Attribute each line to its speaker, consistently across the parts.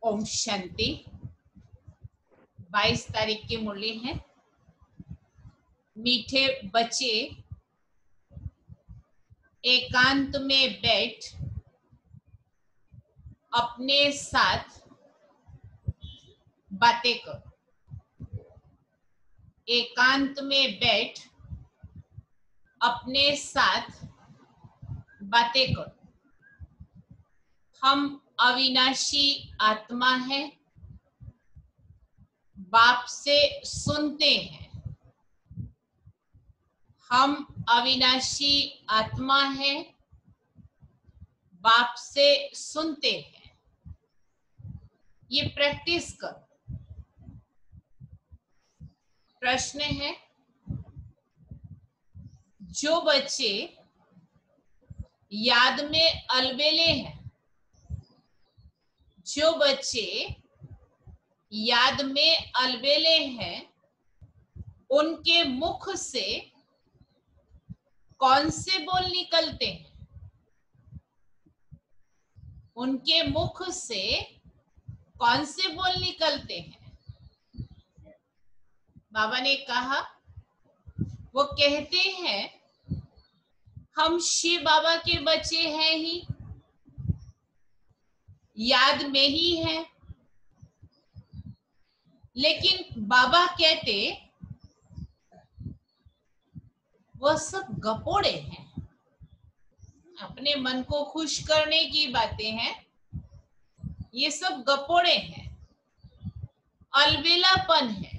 Speaker 1: ओम शांति। 22 तारीख की मुरली है। मीठे बच्चे एकांत में बैठ अपने साथ बातें करो। एकांत में बैठ अपने साथ बातें करो। हम अविनाशी आत्मा है, बाप से सुनते हैं। हम अविनाशी आत्मा है, बाप से सुनते हैं। ये प्रैक्टिस करो। प्रश्न है, जो बच्चे याद में अलबेले हैं, जो बच्चे याद में अलबेले हैं, उनके मुख से कौन से बोल निकलते हैं? उनके मुख से कौन से बोल निकलते हैं? बाबा ने कहा, वो कहते हैं हम शिव बाबा के बच्चे हैं ही, याद में ही हैं। लेकिन बाबा कहते वो सब गपोड़े हैं, अपने मन को खुश करने की बातें हैं। ये सब गपोड़े हैं, अलबेलापन है।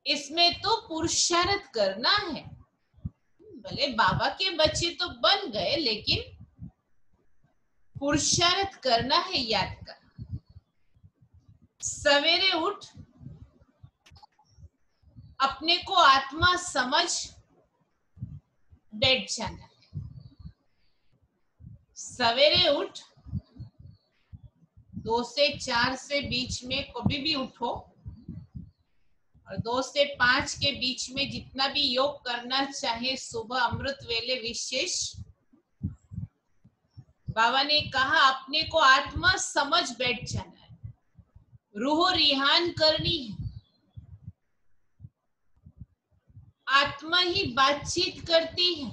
Speaker 1: इसमें तो पुरुषार्थ करना है। भले बाबा के बच्चे तो बन गए, लेकिन पुरुषार्थ करना है याद का। सवेरे उठ अपने को आत्मा समझ बैठ जाना है। सवेरे उठ 2 से 4 से बीच में कभी भी उठो, और 2 से 5 के बीच में जितना भी योग करना चाहे, सुबह अमृत वेले विशेष। बाबा ने कहा अपने को आत्मा समझ बैठ जाना है, रूह रिहान करनी है। आत्मा ही बातचीत करती है,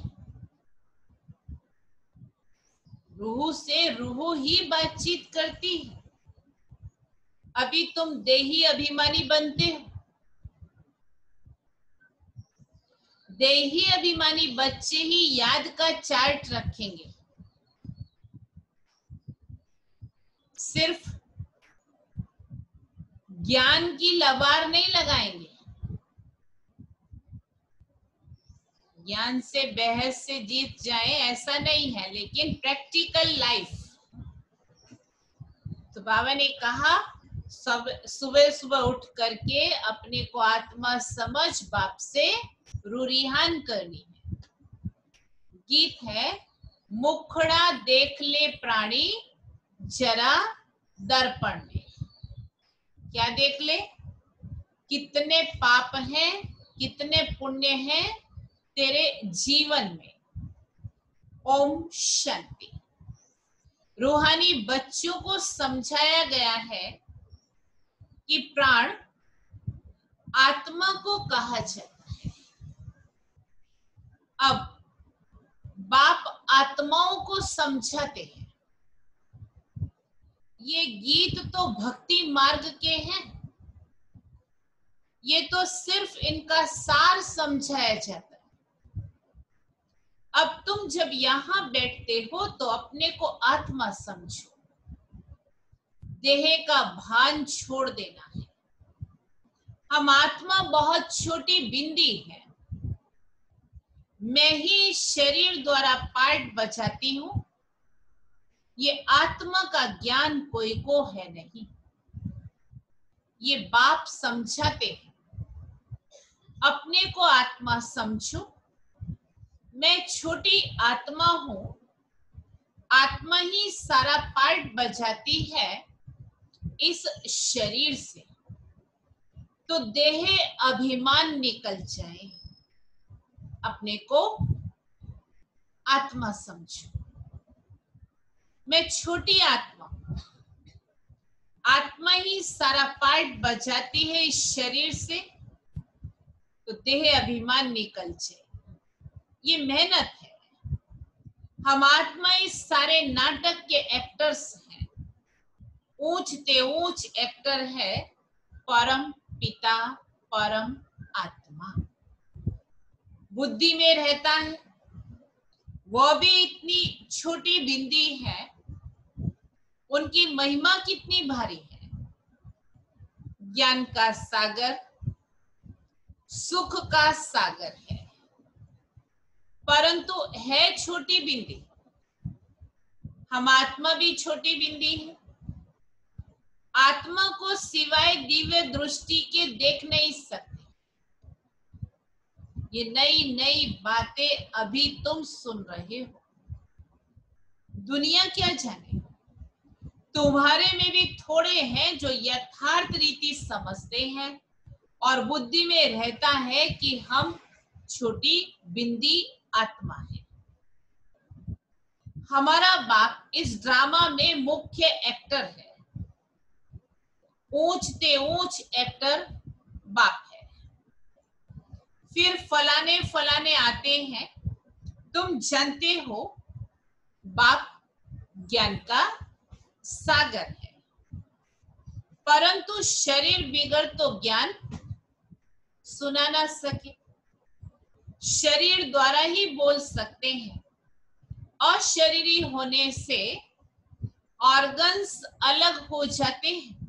Speaker 1: रूह से रूह ही बातचीत करती है। अभी तुम देही अभिमानी बनते हो। देही अभिमानी बच्चे ही याद का चार्ट रखेंगे, सिर्फ ज्ञान की लबार नहीं लगाएंगे। ज्ञान से बहस से जीत जाए ऐसा नहीं है, लेकिन प्रैक्टिकल लाइफ। तो बाबा ने कहा सब सुबह सुबह उठ करके अपने को आत्मा समझ बाप से रूरिहान करनी है। गीत है, मुखड़ा देख ले प्राणी जरा दर्पण में। क्या देख ले? कितने पाप हैं, कितने पुण्य हैं तेरे जीवन में। ओम शांति। रूहानी बच्चों को समझाया गया है कि प्राण आत्मा को कहा जाता है। अब बाप आत्माओं को समझाते हैं। ये गीत तो भक्ति मार्ग के हैं, ये तो सिर्फ इनका सार समझाया जाता है। अब तुम जब यहां बैठते हो तो अपने को आत्मा समझो, देह का भान छोड़ देना है। हम आत्मा बहुत छोटी बिंदी है। मैं ही शरीर द्वारा पार्ट बचाती हूं। ये आत्मा का ज्ञान कोई को है नहीं। ये बाप समझाते हैं, अपने को आत्मा समझो। मैं छोटी आत्मा हूं, आत्मा ही सारा पार्ट बजाती है इस शरीर से। तो देह अभिमान निकल जाए, अपने को आत्मा समझो। मैं छोटी आत्मा, आत्मा ही सारा पार्ट बचाती है इस शरीर से, तो देह अभिमान निकल जाए। ये मेहनत है। हम आत्मा इस सारे नाटक के एक्टर्स हैं। ऊंचते ऊंच एक्टर है परम पिता, परम आत्मा। बुद्धि में रहता है, वह भी इतनी छोटी बिंदी है, उनकी महिमा कितनी भारी है। ज्ञान का सागर, सुख का सागर है, परंतु है छोटी बिंदी। हम आत्मा भी छोटी बिंदी है। आत्मा को सिवाय दिव्य दृष्टि के देख नहीं सकते। ये नई नई बातें अभी तुम सुन रहे हो। दुनिया क्या जाने, तुम्हारे में भी थोड़े हैं जो यथार्थ रीति समझते हैं और बुद्धि में रहता है कि हम छोटी बिंदी आत्मा है। हमारा बाप इस ड्रामा में मुख्य एक्टर है। ऊंचते ऊंच एक्टर बाप है। फिर फलाने फलाने आते हैं। तुम जानते हो बाप ज्ञान का सागर है, परंतु शरीर बिगड़ तो ज्ञान सुना ना सके। शरीर द्वारा ही बोल सकते हैं। अशरीरी होने से ऑर्गन्स अलग हो जाते हैं।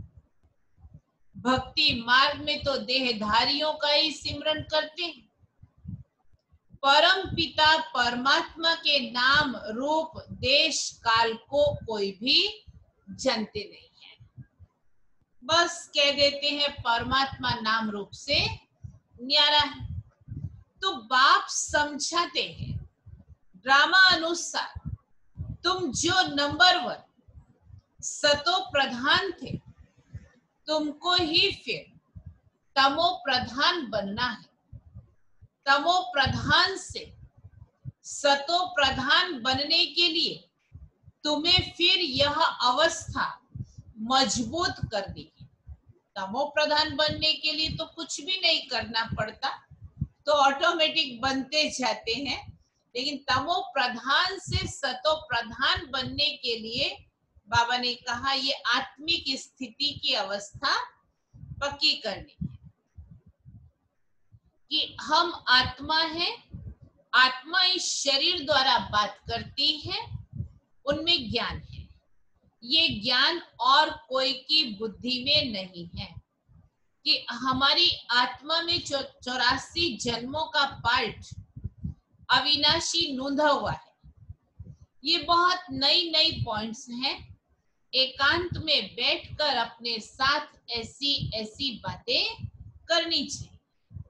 Speaker 1: भक्ति मार्ग में तो देहधारियों का ही सिमरन करते हैं। परम पिता परमात्मा के नाम रूप देश काल को कोई भी जानते नहीं है। बस कह देते हैं परमात्मा नाम रूप से न्यारा है। तो बाप समझाते हैं ड्रामा अनुसार तुम जो नंबर 1 सतो प्रधान थे, तुमको ही फिर तमो प्रधान बनना है। तमो प्रधान से सतो प्रधान बनने के लिए तुम्हें फिर यह अवस्था मजबूत करनी है। तमो प्रधान बनने के लिए तो कुछ भी नहीं करना पड़ता, तो ऑटोमेटिक बनते जाते हैं। लेकिन तमो प्रधान से सतो प्रधान बनने के लिए बाबा ने कहा ये आत्मिक स्थिति की अवस्था पक्की करनी है कि हम आत्मा हैं। आत्मा इस शरीर द्वारा बात करती है, उनमें ज्ञान है। ये ज्ञान और कोई की बुद्धि में नहीं है कि हमारी आत्मा में 84 जन्मों का पार्ट अविनाशी नूंधा हुआ है। ये बहुत नई नई पॉइंट्स हैं। एकांत में बैठकर अपने साथ ऐसी ऐसी बातें करनी चाहिए।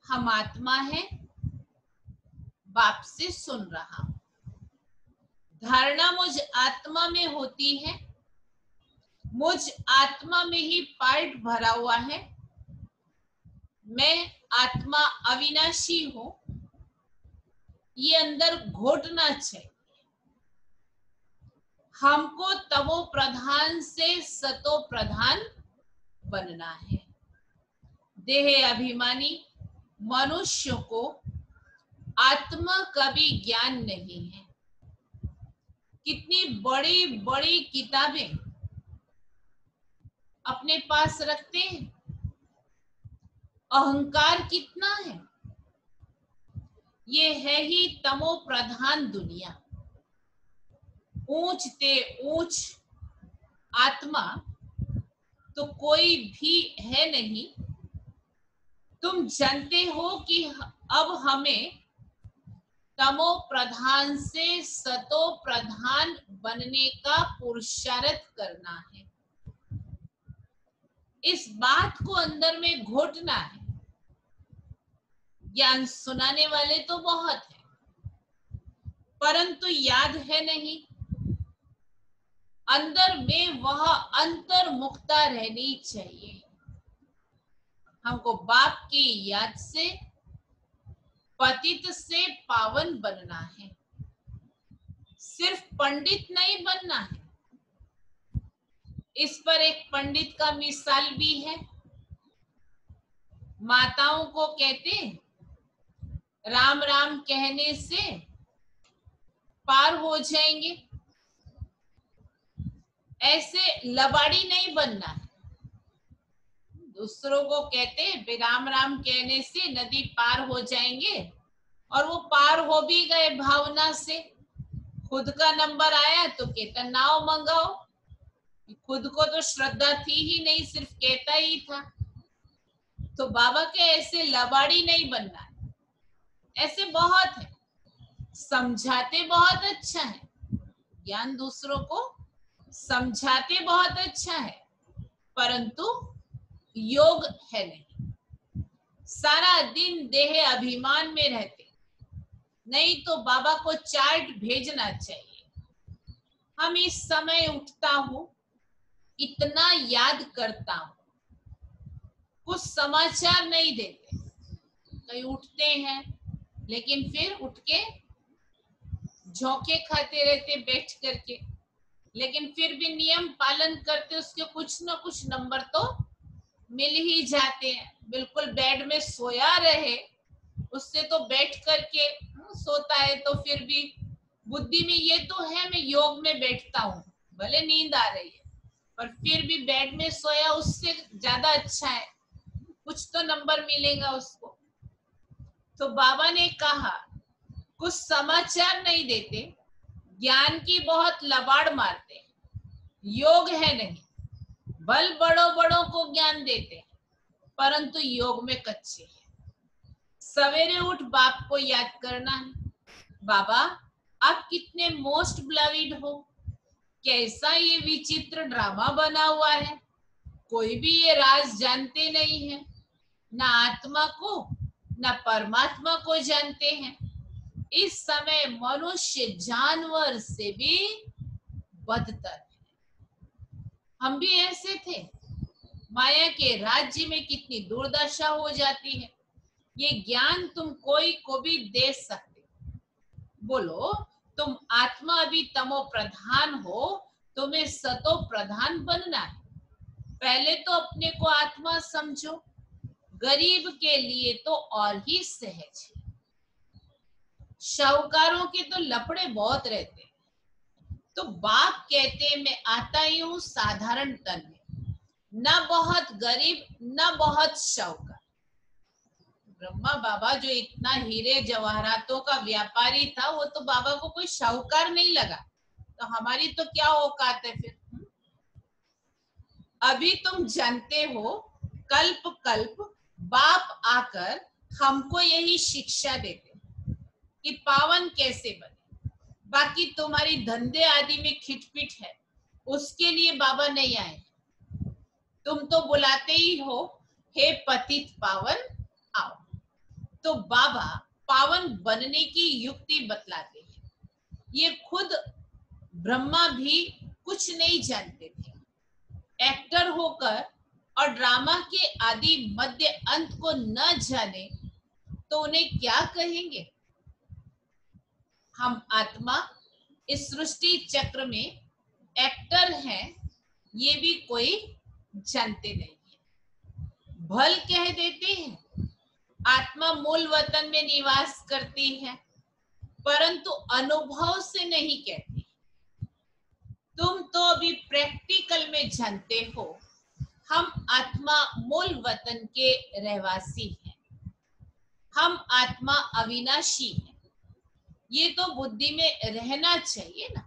Speaker 1: हम आत्मा हैं, बाप से सुन रहा हूं। धारणा मुझ आत्मा में होती है। मुझ आत्मा में ही पार्ट भरा हुआ है। मैं आत्मा अविनाशी हूं। ये अंदर घोटना चाहिए। हमको तमो प्रधान से सतो प्रधान बनना है। देह अभिमानी मनुष्य को आत्मा का भी ज्ञान नहीं है। कितनी बड़ी बड़ी किताबें अपने पास रखते हैं। अहंकार कितना है। ये है ही तमो प्रधान दुनिया। ऊंचते ऊंच आत्मा तो कोई भी है नहीं। तुम जानते हो कि अब हमें तमो प्रधान से सतो प्रधान बनने का पुरुषार्थ करना है। इस बात को अंदर में घोटना है। ज्ञान सुनाने वाले तो बहुत हैं, परंतु याद है नहीं। अंदर में वह अंतर्मुखता रहनी चाहिए। हमको बाप की याद से पतित से पावन बनना है। सिर्फ पंडित नहीं बनना है। इस पर एक पंडित का मिसाल भी है। माताओं को कहते राम राम कहने से पार हो जाएंगे, ऐसे लबाड़ी नहीं बनना है। दूसरों को कहते राम राम कहने से नदी पार हो जाएंगे, और वो पार हो भी गए भावना से। खुद का नंबर आया तो कहता नाव मंगाओ, खुद को तो श्रद्धा थी ही नहीं, सिर्फ कहता ही था। तो बाबा के ऐसे लबाड़ी नहीं बनना है। ऐसे बहुत है, समझाते बहुत अच्छा है, ज्ञान दूसरों को समझाते बहुत अच्छा है, परंतु योग है नहीं। सारा दिन देह अभिमान में रहते, नहीं तो बाबा को चार्ट भेजना चाहिए। हम इस समय उठता हूं, इतना याद करता हूं, कुछ समाचार नहीं देते। कहीं उठते हैं लेकिन फिर उठ के झोंके खाते रहते बैठ करके, लेकिन फिर भी नियम पालन करते, उसके कुछ ना कुछ नंबर तो मिल ही जाते हैं। बिल्कुल बेड में सोया रहे, उससे तो बैठ करके सोता है, तो फिर भी बुद्धि में ये तो है मैं योग में बैठता हूँ, भले नींद आ रही है, पर फिर भी बेड में सोया उससे ज्यादा अच्छा है, कुछ तो नंबर मिलेगा उसको। तो बाबा ने कहा कुछ समाचार नहीं देते, ज्ञान की बहुत लबाड़ मारते, योग है नहीं। बल बड़ों बड़ों को ज्ञान देते, परंतु योग में कच्चे हैं। सवेरे उठ बाप को याद करना है, बाबा आप कितने मोस्ट ब्लविड हो, कैसा ये विचित्र ड्रामा बना हुआ है, कोई भी ये राज जानते नहीं है, ना आत्मा को ना परमात्मा को जानते हैं। इस समय मनुष्य जानवर से भी बदतर है। हम भी ऐसे थे, माया के राज्य में कितनी दुर्दशा हो जाती है। ये ज्ञान तुम कोई को भी दे सकते। बोलो तुम आत्मा अभी तमो प्रधान हो, तुम्हें सतो प्रधान बनना है। पहले तो अपने को आत्मा समझो, गरीब के लिए तो और ही सहज है। शाहूकारों के तो लफड़े बहुत रहते हैं, तो बाप कहते हैं मैं आता ही हूं साधारण तन में, न बहुत गरीब न बहुत शाहूकार। ब्रह्मा बाबा जो इतना हीरे जवाहरातों का व्यापारी था, वो तो बाबा को कोई शाहूकार नहीं लगा, तो हमारी तो क्या औकात है फिर। अभी तुम जानते हो, कल्प कल्प बाप आकर हमको यही शिक्षा देते कि पावन कैसे बने। बाकी तुम्हारी धंधे आदि में खिटपिट है, उसके लिए बाबा नहीं आए। तुम तो बुलाते ही हो हे पतित पावन आओ, तो बाबा पावन बनने की युक्ति बतलाते हैं। ये खुद ब्रह्मा भी कुछ नहीं जानते थे। एक्टर होकर और ड्रामा के आदि मध्य अंत को न जाने तो उन्हें क्या कहेंगे। हम आत्मा इस सृष्टि चक्र में एक्टर हैं, ये भी कोई जानते नहीं है। भल कह देते हैं आत्मा मूल वतन में निवास करती है, परंतु अनुभव से नहीं कहती। तुम तो अभी प्रैक्टिकल में जानते हो, हम आत्मा मूल वतन के रहवासी हैं, हम आत्मा अविनाशी हैं। ये तो बुद्धि में रहना चाहिए ना।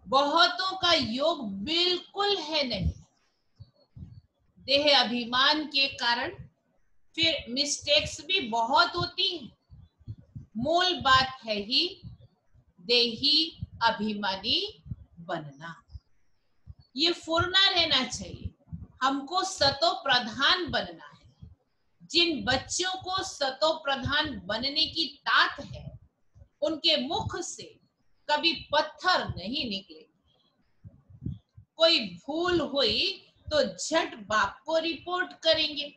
Speaker 1: बहुतों का योग बिल्कुल है नहीं, देह अभिमान के कारण फिर मिस्टेक्स भी बहुत होती हैं। मूल बात है ही देही अभिमानी बनना, ये फुरना रहना चाहिए। हमको सतो प्रधान बनना है। जिन बच्चों को सतो प्रधान बनने की तात है, उनके मुख से कभी पत्थर नहीं निकले। कोई भूल हुई तो झट बाप को रिपोर्ट करेंगे,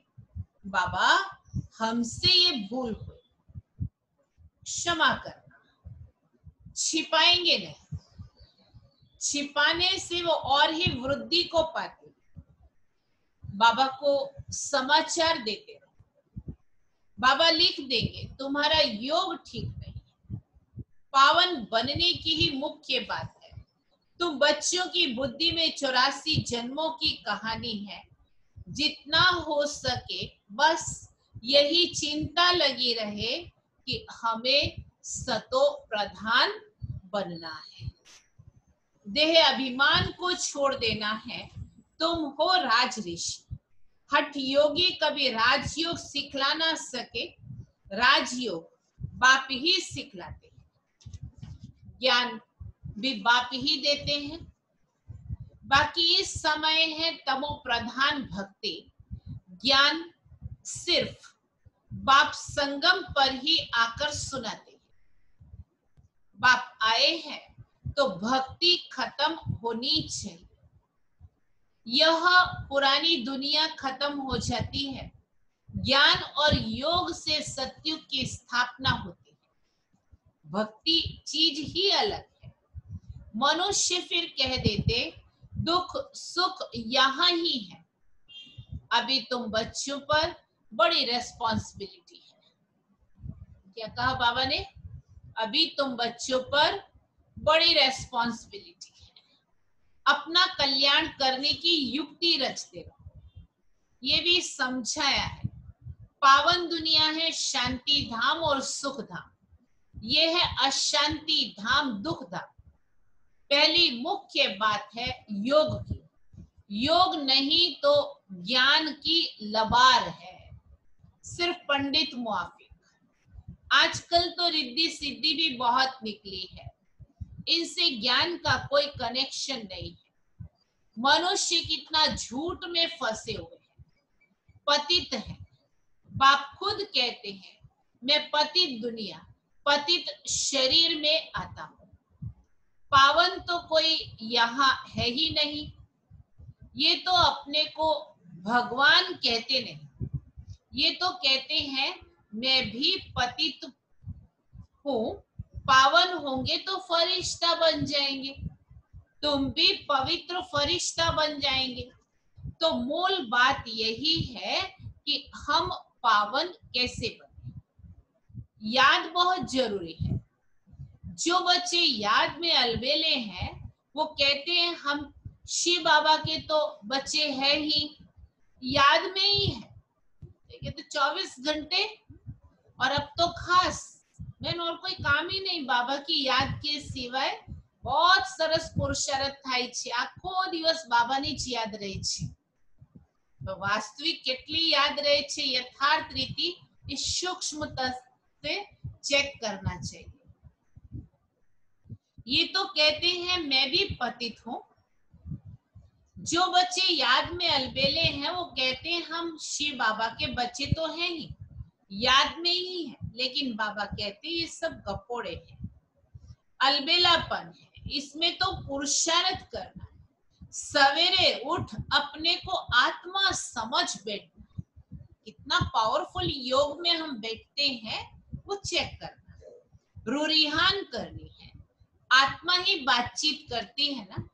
Speaker 1: बाबा हमसे ये भूल हुई, क्षमा करना। छिपाएंगे नहीं, छिपाने से वो और ही वृद्धि को पाते। बाबा को समाचार देते, बाबा लिख देंगे तुम्हारा योग ठीक नहीं है। पावन बनने की ही मुख्य बात है। तुम बच्चों की बुद्धि में 84 जन्मों की कहानी है। जितना हो सके बस यही चिंता लगी रहे कि हमें सतो प्रधान बनना है, देह अभिमान को छोड़ देना है। तुम हो राज ऋषि। हठ योगी कभी राजयोग सिखला ना सके, राजयोग बाप ही सिखलाते हैं, ज्ञान भी बाप ही देते हैं। बाकी इस समय है तमो प्रधान भक्ति, ज्ञान सिर्फ बाप संगम पर ही आकर सुनाते हैं। बाप आए हैं तो भक्ति खत्म होनी चाहिए। यह पुरानी दुनिया खत्म हो जाती है, ज्ञान और योग से सत्युग की स्थापना होती है। भक्ति चीज ही अलग है। मनुष्य फिर कह देते दुख सुख यहाँ ही है। अभी तुम बच्चों पर बड़ी रेस्पॉन्सिबिलिटी है। क्या कहा बाबा ने? अभी तुम बच्चों पर बड़ी रेस्पॉन्सिबिलिटी है। अपना कल्याण करने की युक्ति रचते रहो। ये भी समझाया है। पावन दुनिया है शांति धाम और सुख धाम, ये है अशांति धाम दुख धाम। पहली मुख्य बात है योग की। योग नहीं तो ज्ञान की लबार है, सिर्फ पंडित मुआफिक। आजकल तो रिद्धि सिद्धि भी बहुत निकली है, इनसे ज्ञान का कोई कनेक्शन नहीं है। मनुष्य कितना झूठ में फंसे हुए हैं, पतित है। बाप खुद कहते हैं मैं पतित दुनिया पतित शरीर में आता हूं। पावन तो कोई यहाँ है ही नहीं। ये तो अपने को भगवान कहते नहीं, ये तो कहते हैं मैं भी पतित हूं। पावन होंगे तो फरिश्ता बन जाएंगे, तुम भी पवित्र फरिश्ता बन जाएंगे। तो मूल बात यही है कि हम पावन कैसे बने। याद बहुत जरूरी है। जो बच्चे याद में अलबेले हैं वो कहते हैं हम शिव बाबा के तो बच्चे हैं ही, याद में ही है। देखिए तो 24 घंटे, और अब तो खास मैंने और कोई काम ही नहीं बाबा की याद के सिवाय। बहुत सरस पुरुषार्थ થાય છે, આખો દિવસ બાબાની જ યાદ રહે છે। तो वास्तविक કેટલી याद रहे छे यथार्थ रीति इस सूक्ष्मता से चेक करना चाहिए। ये तो कहते हैं मैं भी पतित हूं। जो बच्चे याद में अलबेले हैं वो कहते हैं हम शिव बाबा के बच्चे तो हैं ही, याद में ही है। लेकिन बाबा कहते हैं ये सब गपोड़े हैं, अलबेलापन है। इसमें तो पुरुषार्थ करना है। सवेरे उठ अपने को आत्मा समझ बैठना। कितना पावरफुल योग में हम बैठते हैं वो चेक करना है। रुरिहान करनी है। आत्मा ही बातचीत करती है ना।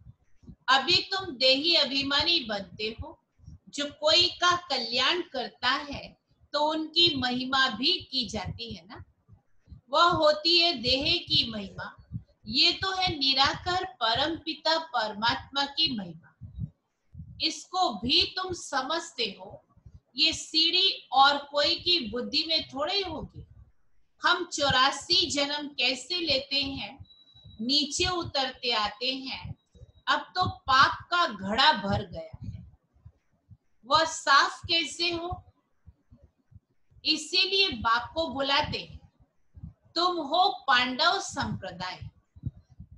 Speaker 1: अभी तुम देही अभिमानी बनते हो। जो कोई का कल्याण करता है तो उनकी महिमा भी की जाती है ना। वह होती है देह की महिमा। ये तो है निराकार परम पिता परमात्मा की महिमा। इसको भी तुम समझते हो। ये सीढ़ी और कोई की बुद्धि में थोड़े होगी। हम 84 जन्म कैसे लेते हैं, नीचे उतरते आते हैं। अब तो पाप का घड़ा भर गया है, वह साफ कैसे हो। इसीलिए बाप को बुलाते हैं। तुम हो पांडव संप्रदाय,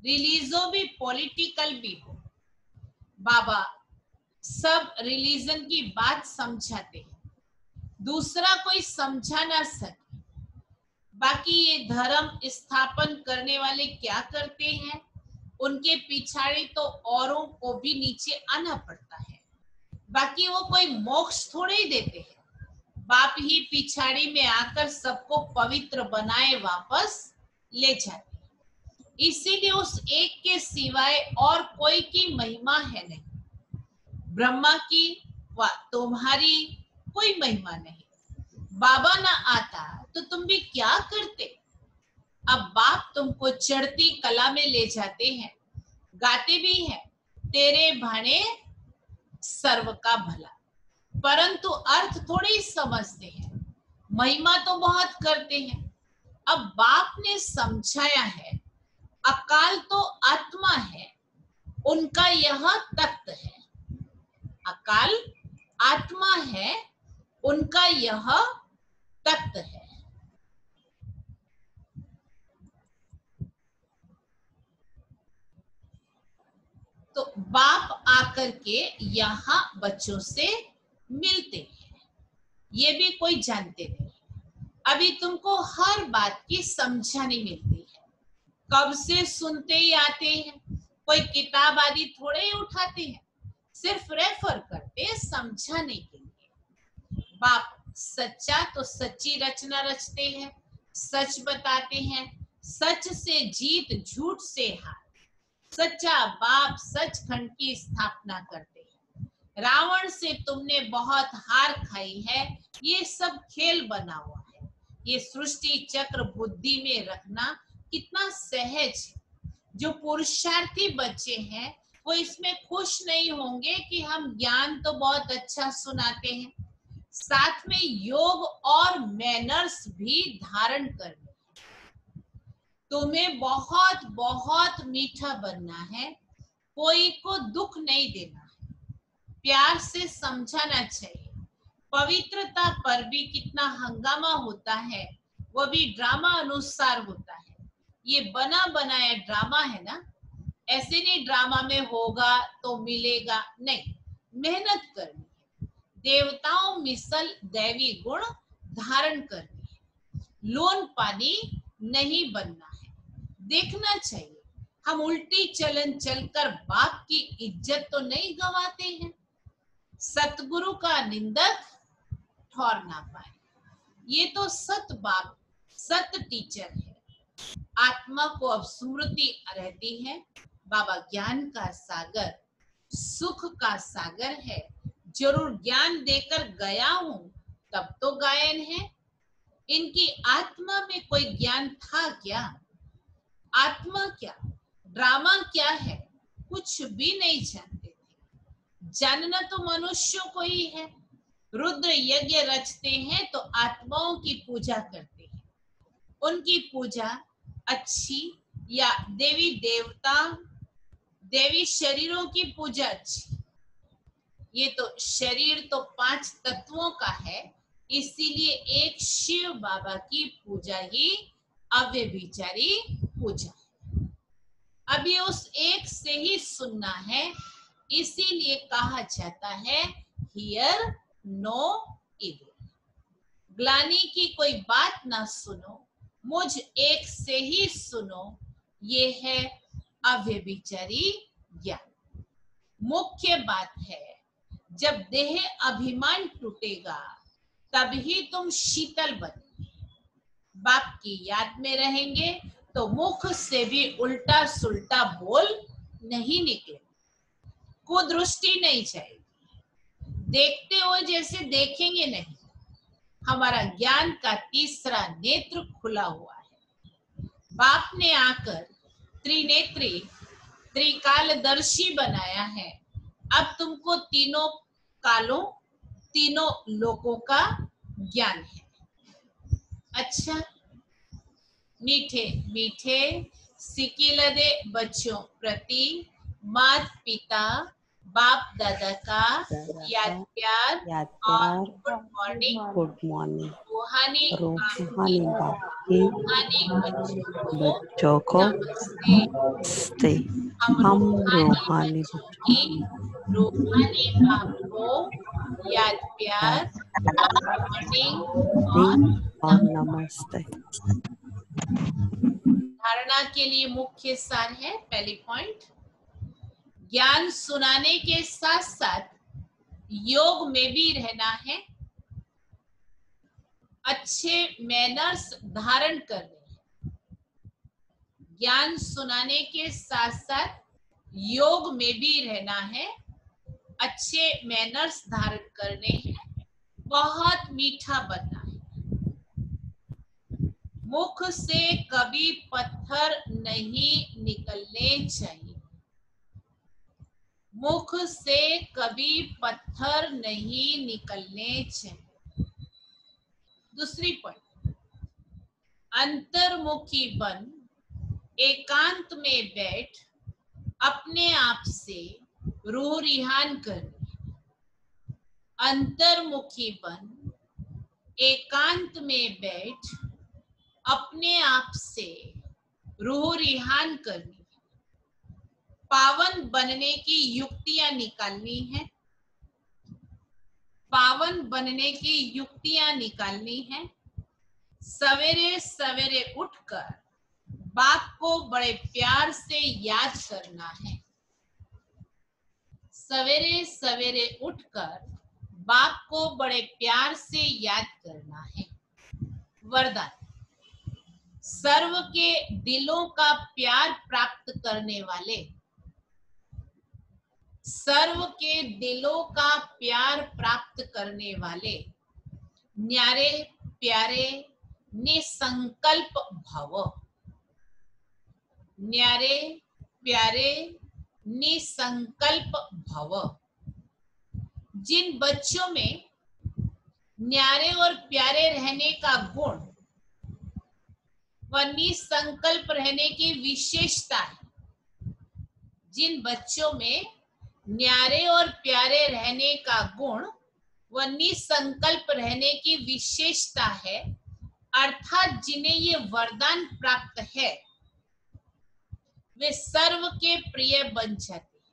Speaker 1: रिलीजो भी पॉलिटिकल भी हो। बाबा सब रिलीजन की बात समझाते हैं, दूसरा कोई समझा ना सके। बाकी ये धर्म स्थापन करने वाले क्या करते हैं, उनके पिछाड़ी तो औरों को भी नीचे आना पड़ता है। बाकी वो कोई मोक्ष थोड़े ही देते हैं। बाप ही पिछाड़ी में आकर सबको पवित्र बनाए वापस ले जाते हैं। इसीलिए उस एक के सिवाय और कोई की महिमा है नहीं। ब्रह्मा की व तुम्हारी कोई महिमा नहीं। बाबा ना आता तो तुम भी क्या करते। अब बाप तुमको चढ़ती कला में ले जाते हैं, गाते भी हैं तेरे भाने सर्व का भला, परंतु अर्थ थोड़े ही समझते हैं, महिमा तो बहुत करते हैं। अब बाप ने समझाया है, अकाल तो आत्मा है, उनका यह तख्त है। अकाल आत्मा है, उनका यह तख्त है। तो बाप आकर के यहाँ बच्चों से मिलते हैं, ये भी कोई जानते नहीं। अभी तुमको हर बात की समझानी मिलती है, कब से सुनते ही आते हैं, कोई किताब आदि थोड़े ही उठाते हैं, सिर्फ रेफर करते हैं समझाने के लिए। बाप सच्चा तो सच्ची रचना रचते हैं, सच बताते हैं, सच से जीत झूठ से हार। सच्चा बाप सचखंड की स्थापना करते हैं। रावण से तुमने बहुत हार खाई है, ये सब खेल बना हुआ है। ये सृष्टि चक्र बुद्धि में रखना कितना सहज है। जो पुरुषार्थी बच्चे हैं वो इसमें खुश नहीं होंगे कि हम ज्ञान तो बहुत अच्छा सुनाते हैं, साथ में योग और मैनर्स भी धारण करने। तुम्हें बहुत बहुत मीठा बनना है, कोई को दुख नहीं देना है, प्यार से समझाना चाहिए। पवित्रता पर भी कितना हंगामा होता है, वो भी ड्रामा अनुसार होता है। ये बना बनाया ड्रामा है ना, ऐसे नहीं ड्रामा में होगा तो मिलेगा, नहीं, मेहनत करनी है। देवताओं मिसल दैवी गुण धारण करनी है, लोन पानी नहीं बनना है। देखना चाहिए हम उल्टी चलन चलकर बाप की इज्जत तो नहीं गवाते हैं, सतगुरु का निंदक ठौर ना पाए। ये तो सत बाप सत टीचर है। आत्मा को अब स्मृति रहती है, बाबा ज्ञान का सागर सुख का सागर है। जरूर ज्ञान देकर गया हूं तब तो गायन है। इनकी आत्मा में कोई ज्ञान था क्या? आत्मा क्या, ड्रामा क्या है, कुछ भी नहीं जानते थे। जानना तो मनुष्यों को ही है। रुद्र यज्ञ रचते हैं तो आत्माओं की पूजा करते हैं। उनकी पूजा अच्छी या देवी देवता देवी शरीरों की पूजा अच्छी? ये तो शरीर तो 5 तत्वों का है, इसीलिए एक शिव बाबा की पूजा ही अव्यभिचारी पूजा है। अब ये उस एक से ही सुनना है, इसीलिए कहा जाता है हियर नो इविल। ग्लानी की कोई बात ना सुनो, मुझ एक से ही सुनो, ये है अव्यभिचारी ज्ञान। मुख्य बात है जब देह अभिमान टूटेगा तभी तुम शीतल बने। बाप की याद में रहेंगे तो मुख से भी उल्टा सुल्टा बोल नहीं निकले, कुदृष्टि नहीं चाहिए, देखते हो जैसे देखेंगे नहीं। हमारा ज्ञान का तीसरा नेत्र खुला हुआ है। बाप ने आकर त्रिनेत्री त्रिकालदर्शी बनाया है। अब तुमको तीनों कालों तीनों लोकों का ज्ञान है। अच्छा, मीठे मीठे सिकिलदे बच्चों प्रति माता पिता बाप दादा का याद प्यार और गुड मॉर्निंग। रूहानी बाप के बच्चों को नमस्ते। हम रूहानी बाप को याद प्यार और नमस्ते। धारणा के लिए मुख्य सार है, पहली पॉइंट, ज्ञान सुनाने के साथ साथ योग में भी रहना है, अच्छे मैनर्स धारण करने हैं। ज्ञान सुनाने के साथ साथ योग में भी रहना है, अच्छे मैनर्स धारण करने हैं, बहुत मीठा बनना है। मुख से कभी पत्थर नहीं निकलने चाहिए। मुख से कभी पत्थर नहीं निकलने चाहिए। दूसरी पॉइंट, अंतर्मुखी बन एकांत में बैठ अपने आप से रूह रिहान करनी। अंतर्मुखी बन एकांत में बैठ अपने आप से रूह रिहान करनी। पावन बनने की युक्तियां निकालनी है। पावन बनने की युक्तियां निकालनी है। सवेरे सवेरे उठकर बाप को बड़े प्यार से याद करना है। सवेरे सवेरे उठकर बाप को बड़े प्यार से याद करना है। वरदान, सर्व के दिलों का प्यार प्राप्त करने वाले, सर्व के दिलों का प्यार प्राप्त करने वाले न्यारे प्यारे निसंकल्प भव। न्यारे प्यारे निसंकल्प भव। जिन बच्चों में न्यारे और प्यारे रहने का गुण व निसंकल्प रहने की विशेषता है, जिन बच्चों में न्यारे और प्यारे रहने का गुण व निसंकल्प रहने की विशेषता है, अर्थात जिन्हें ये वरदान प्राप्त है, वे सर्व के प्रिय बन जाते हैं।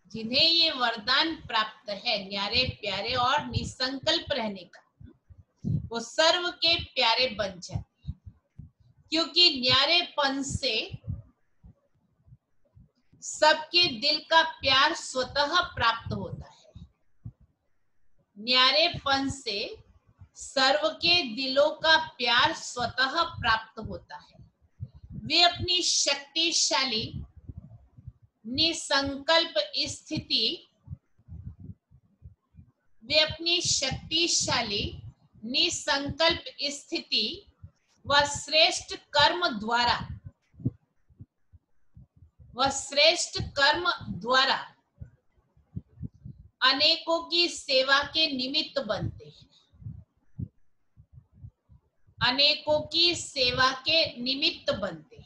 Speaker 1: जिन्हें ये वरदान प्राप्त है न्यारे प्यारे और निसंकल्प रहने का, वो सर्व के प्यारे बन जाते हैं। क्योंकि न्यारेपन से सबके दिल का प्यार स्वतः प्राप्त होता है। न्यारेपन से सर्व के दिलों का प्यार स्वतः प्राप्त होता है। वे अपनी शक्तिशाली निसंकल्प स्थिति, वे अपनी शक्तिशाली निसंकल्प स्थिति व श्रेष्ठ कर्म द्वारा, वह श्रेष्ठ कर्म द्वारा अनेकों की सेवा के निमित्त बनते हैं। अनेकों की सेवा के निमित्त बनते हैं।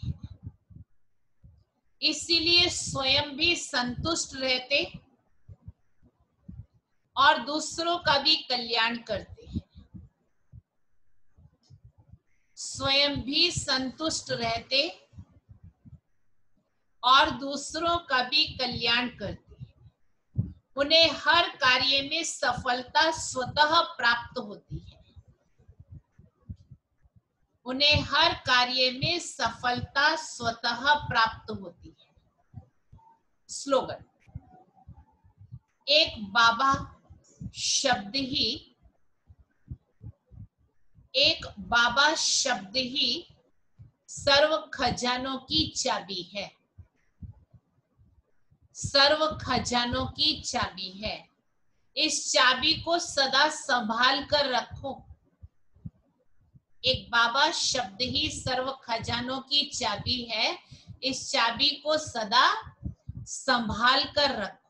Speaker 1: इसीलिए स्वयं भी संतुष्ट रहते और दूसरों का भी कल्याण करते हैं। स्वयं भी संतुष्ट रहते और दूसरों का भी कल्याण करते हैं। उन्हें हर कार्य में सफलता स्वतः प्राप्त होती है। उन्हें हर कार्य में सफलता स्वतः प्राप्त होती है। स्लोगन, एक बाबा शब्द ही, एक बाबा शब्द ही सर्व खजानों की चाबी है। सर्व खजानों की चाबी है। इस चाबी को सदा संभाल कर रखो। एक बाबा शब्द ही सर्व खजानों की चाबी है। इस चाबी को सदा संभाल कर रखो।